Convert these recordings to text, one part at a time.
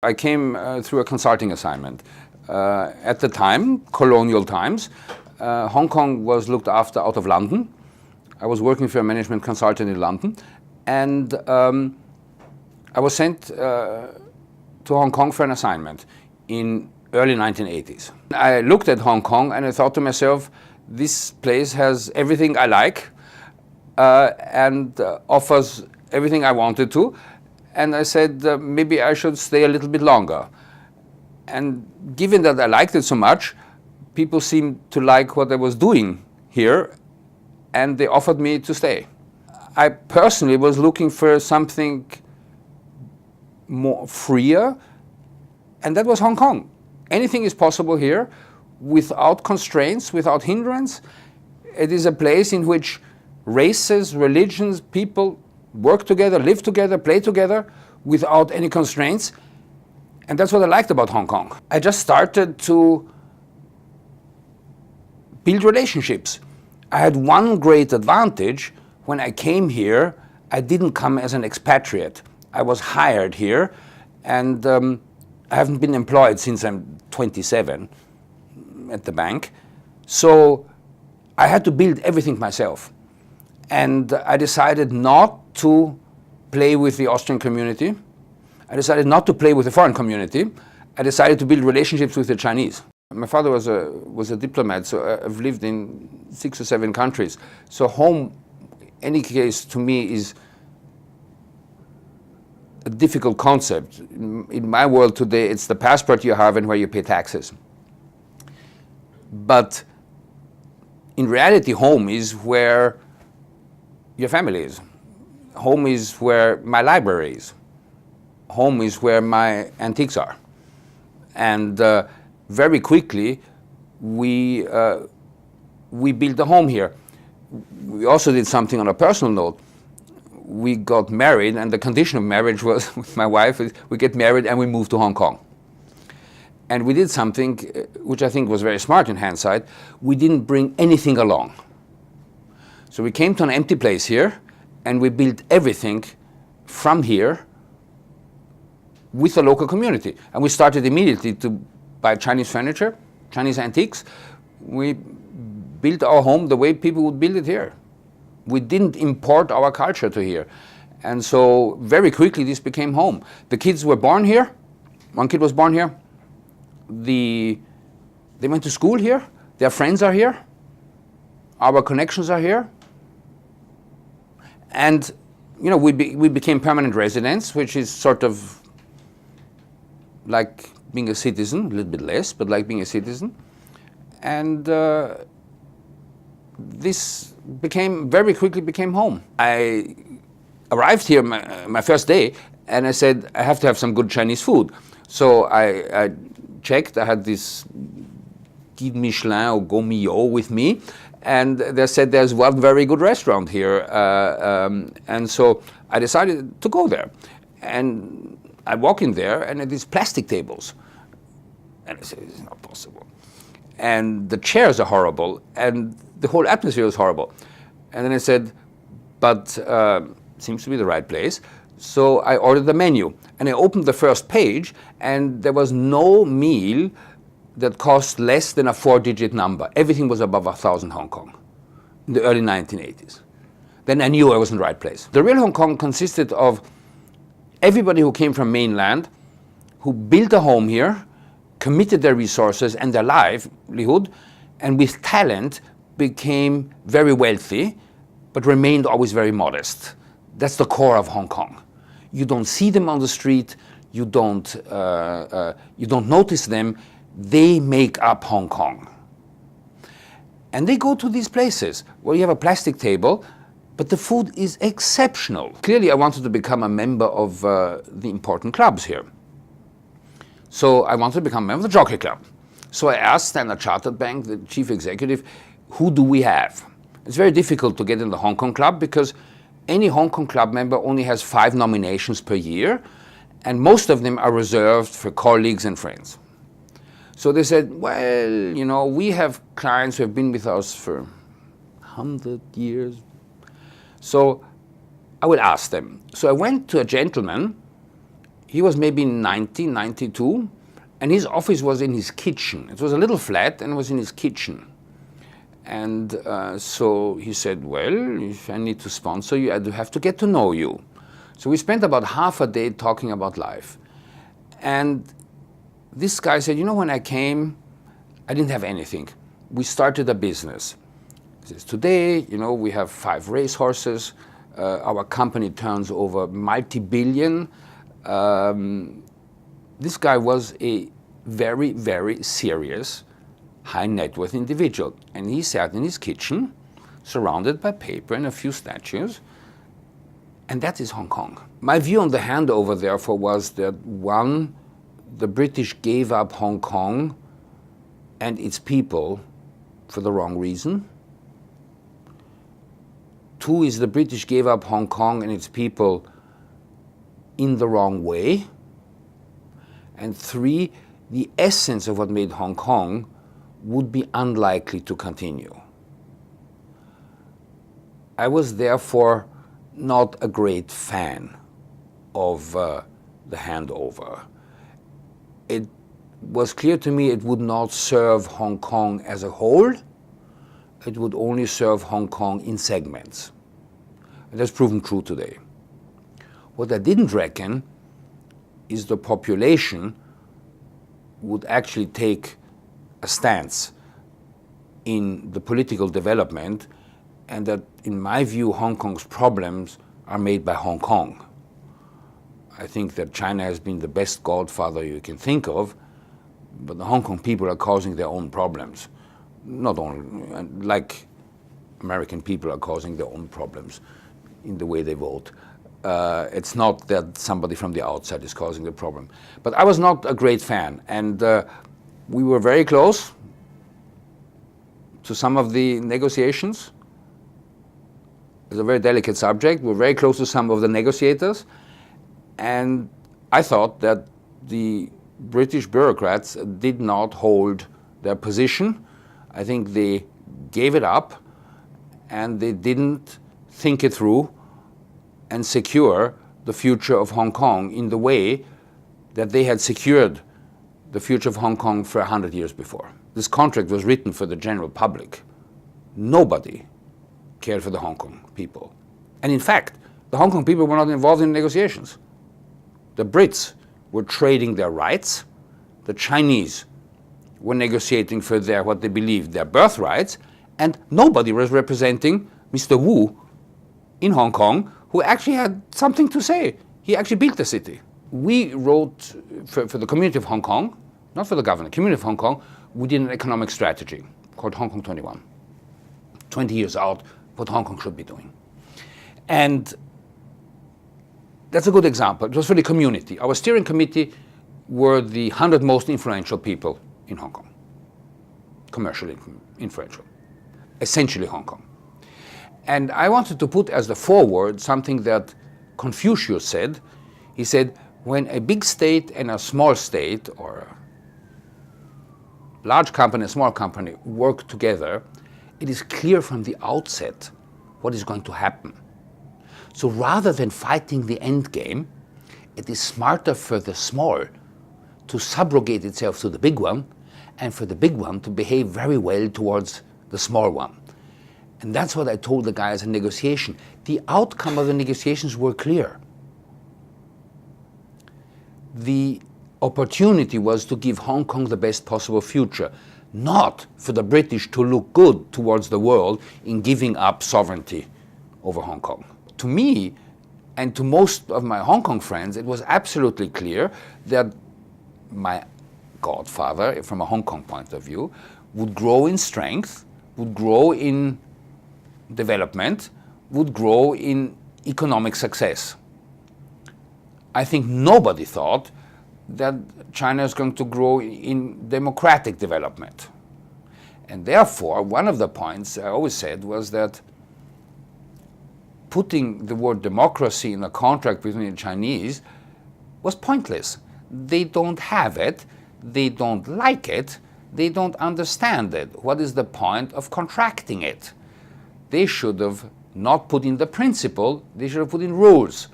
I came through a consulting assignment. At the time, colonial times, Hong Kong was looked after out of London. I was working for a management consultant in London, and I was sent to Hong Kong for an assignment in early 1980s. I looked at Hong Kong and I thought to myself, this place has everything I like and offers everything I wanted to. And I said, maybe I should stay a little bit longer. And given that I liked it so much, people seemed to like what I was doing here, and they offered me to stay. I personally was looking for something more freer, and that was Hong Kong. Anything is possible here without constraints, without hindrance. It is a place in which races, religions, people work together, live together, play together without any constraints. And that's what I liked about Hong Kong. I just started to build relationships. I had one great advantage. When I came here, I didn't come as an expatriate. I was hired here, and I haven't been employed since I'm 27 at the bank. So I had to build everything myself. And I decided not to play with the Austrian community. I decided not to play with the foreign community. I decided to build relationships with the Chinese. My father was a diplomat, so I've lived in 6 or 7 countries. So home, any case, to me is a difficult concept. In my world today, it's the passport you have and where you pay taxes. But in reality, home is where your family is. Home is where my library is. Home is where my antiques are. And very quickly, we built a home here. We also did something on a personal note. We got married, and the condition of marriage was, with my wife, we get married and we move to Hong Kong. And we did something which I think was very smart in hindsight. We didn't bring anything along. So we came to an empty place here, and we built everything from here with the local community. And we started immediately to buy Chinese furniture, Chinese antiques. We built our home the way people would build it here. We didn't import our culture to here. And so very quickly this became home. The kids were born here. One kid was born here. They went to school here. Their friends are here. Our connections are here. And you know, we became permanent residents, which is sort of like being a citizen, a little bit less, but like being a citizen. And this very quickly became home. I arrived here my first day, and I said, I have to have some good Chinese food. So I checked. I had this guide Michelin or Gomio with me, and they said there's one very good restaurant here. And so I decided to go there. And I walk in there, and it is plastic tables. And I said, it's not possible. And the chairs are horrible, and the whole atmosphere was horrible. And then I said, but seems to be the right place. So I ordered the menu, and I opened the first page, and there was no meal that cost less than a 4-digit number. Everything was above 1,000 Hong Kong in the early 1980s. Then I knew I was in the right place. The real Hong Kong consisted of everybody who came from mainland, who built a home here, committed their resources and their livelihood, and with talent became very wealthy, but remained always very modest. That's the core of Hong Kong. You don't see them on the street, you don't notice them. They make up Hong Kong. And they go to these places where you have a plastic table, But the food is exceptional. Clearly, I wanted to become a member of the important clubs here. So I wanted to become a member of the Jockey Club. So I asked Standard Chartered Bank, the chief executive, who do we have? It's very difficult to get in the Hong Kong Club because any Hong Kong Club member only has 5 nominations per year, and most of them are reserved for colleagues and friends. So they said, well, you know, we have clients who have been with us for 100 years. So I will ask them. So I went to a gentleman. He was maybe 90, 92, and his office was in his kitchen. It was a little flat and it was in his kitchen. And so he said, well, if I need to sponsor you, I do have to get to know you. So we spent about half a day talking about life. And this guy said, you know, when I came, I didn't have anything. We started a business. He says, today, you know, we have 5 racehorses. Our company turns over multi-billion. This guy was a very, very serious, high net worth individual. And he sat in his kitchen, surrounded by paper and a few statues. And that is Hong Kong. My view on the handover, therefore, was that 1, the British gave up Hong Kong and its people for the wrong reason. 2 is the British gave up Hong Kong and its people in the wrong way. And 3, the essence of what made Hong Kong would be unlikely to continue. I was therefore not a great fan of the handover. It was clear to me it would not serve Hong Kong as a whole. It would only serve Hong Kong in segments. And that's proven true today. What I didn't reckon is the population would actually take a stance in the political development, and that, in my view, Hong Kong's problems are made by Hong Kong. I think that China has been the best godfather you can think of, but the Hong Kong people are causing their own problems. Not only, like American people are causing their own problems in the way they vote. It's not that somebody from the outside is causing the problem. But I was not a great fan, and we were very close to some of the negotiations. It's a very delicate subject. We're very close to some of the negotiators, and I thought that the British bureaucrats did not hold their position. I think they gave it up, and they didn't think it through and secure the future of Hong Kong in the way that they had secured the future of Hong Kong for 100 years before. This contract was written for the general public. Nobody cared for the Hong Kong people. And in fact, the Hong Kong people were not involved in negotiations. The Brits were trading their rights. The Chinese were negotiating for what they believed their birthrights, and nobody was representing Mr. Wu in Hong Kong, who actually had something to say. He actually built the city. We wrote for the community of Hong Kong, not for the government, community of Hong Kong, we did an economic strategy called Hong Kong 21. 20 years out, what Hong Kong should be doing. And that's a good example. It was for the community. Our steering committee were the 100 most influential people in Hong Kong, commercially influential, essentially Hong Kong. And I wanted to put as the foreword something that Confucius said. He said, when a big state and a small state, or a large company and a small company, work together, it is clear from the outset what is going to happen. So rather than fighting the end game, it is smarter for the small to subrogate itself to the big one, and for the big one to behave very well towards the small one. And that's what I told the guys in negotiation. The outcome of the negotiations were clear. The opportunity was to give Hong Kong the best possible future, not for the British to look good towards the world in giving up sovereignty over Hong Kong. To me, and to most of my Hong Kong friends, it was absolutely clear that my godfather, from a Hong Kong point of view, would grow in strength, would grow in development, would grow in economic success. I think nobody thought that China is going to grow in democratic development. And therefore, one of the points I always said was that putting the word democracy in a contract between the Chinese was pointless. They don't have it, they don't like it, they don't understand it. What is the point of contracting it? They should have not put in the principle, they should have put in rules.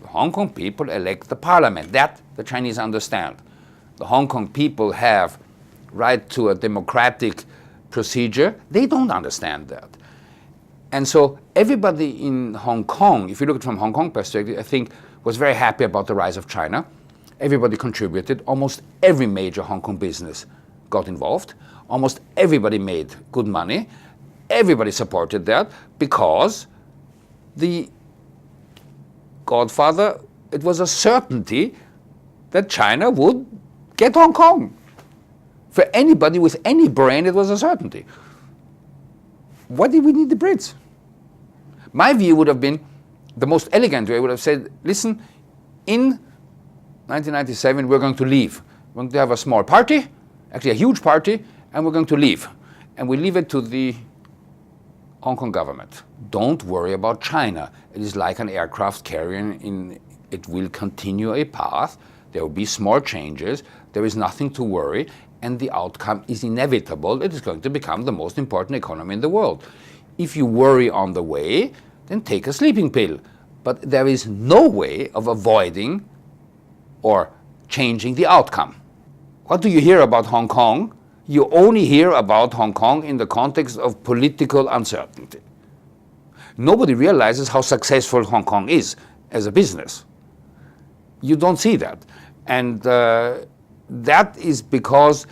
The Hong Kong people elect the parliament. That the Chinese understand. The Hong Kong people have right to a democratic procedure. They don't understand that. And so everybody in Hong Kong, if you look at it from Hong Kong perspective, I think was very happy about the rise of China. Everybody contributed. Almost every major Hong Kong business got involved. Almost everybody made good money. Everybody supported that because the Godfather, it was a certainty that China would get Hong Kong. For anybody with any brain, it was a certainty. Why did we need the Brits? My view would have been, the most elegant way would have said, listen, in 1997 we're going to leave. We're going to have a small party, actually a huge party, and we're going to leave. And we leave it to the Hong Kong government. Don't worry about China. It is like an aircraft carrier. It will continue a path. There will be small changes. There is nothing to worry. And the outcome is inevitable. It is going to become the most important economy in the world. If you worry on the way, then take a sleeping pill. But there is no way of avoiding or changing the outcome. What do you hear about Hong Kong? You only hear about Hong Kong in the context of political uncertainty. Nobody realizes how successful Hong Kong is as a business. You don't see that. And that is because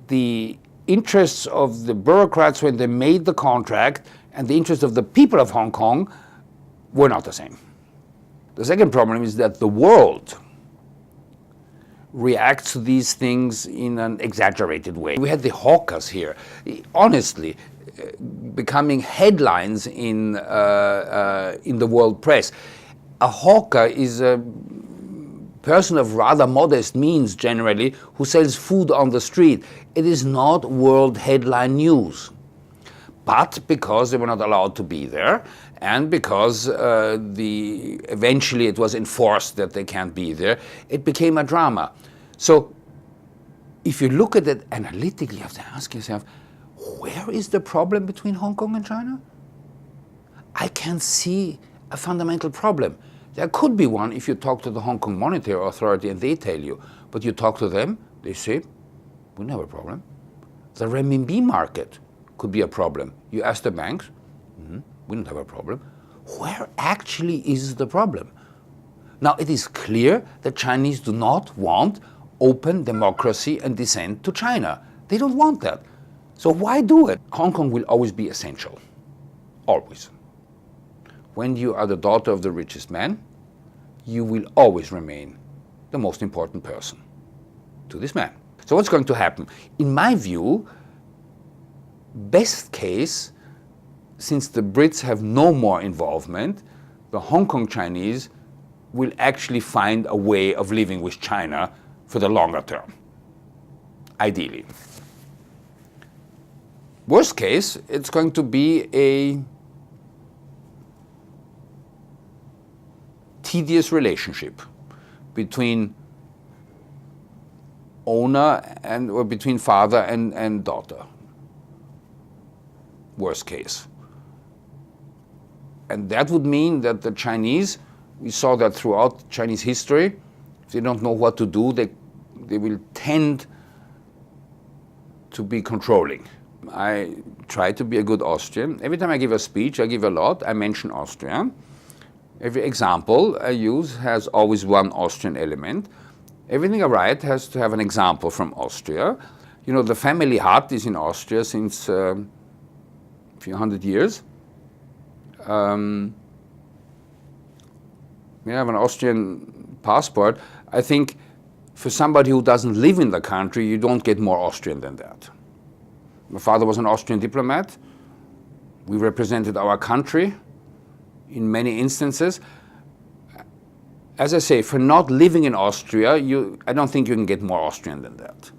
the interests of the bureaucrats when they made the contract and the interests of the people of Hong Kong were not the same. The second problem is that the world reacts to these things in an exaggerated way. We had the hawkers here, honestly, becoming headlines in the world press. A hawker is a person of rather modest means generally who sells food on the street. It is not world headline news. But because they were not allowed to be there, and because eventually it was enforced that they can't be there, it became a drama. So if you look at it analytically, you have to ask yourself, where is the problem between Hong Kong and China? I can't see a fundamental problem. There could be one if you talk to the Hong Kong Monetary Authority and they tell you, but you talk to them, they say, we don't have a problem. The renminbi market could be a problem. You ask the banks, we don't have a problem. Where actually is the problem? Now, it is clear that Chinese do not want open democracy and descent to China. They don't want that. So why do it? Hong Kong will always be essential. Always. When you are the daughter of the richest man, you will always remain the most important person to this man. So what's going to happen? In my view, best case, since the Brits have no more involvement, the Hong Kong Chinese will actually find a way of living with China for the longer term, ideally. Worst case, it's going to be a tedious relationship between owner or between father and daughter. Worst case. And that would mean that the Chinese, we saw that throughout Chinese history, if they don't know what to do, they will tend to be controlling. I try to be a good Austrian. Every time I give a speech, I give a lot, I mention Austria. Every example I use has always one Austrian element. Everything I write has to have an example from Austria. You know, the family hut is in Austria since a few hundred years. We have an Austrian passport. I think for somebody who doesn't live in the country, you don't get more Austrian than that. My father was an Austrian diplomat. We represented our country in many instances. As I say, for not living in Austria, I don't think you can get more Austrian than that.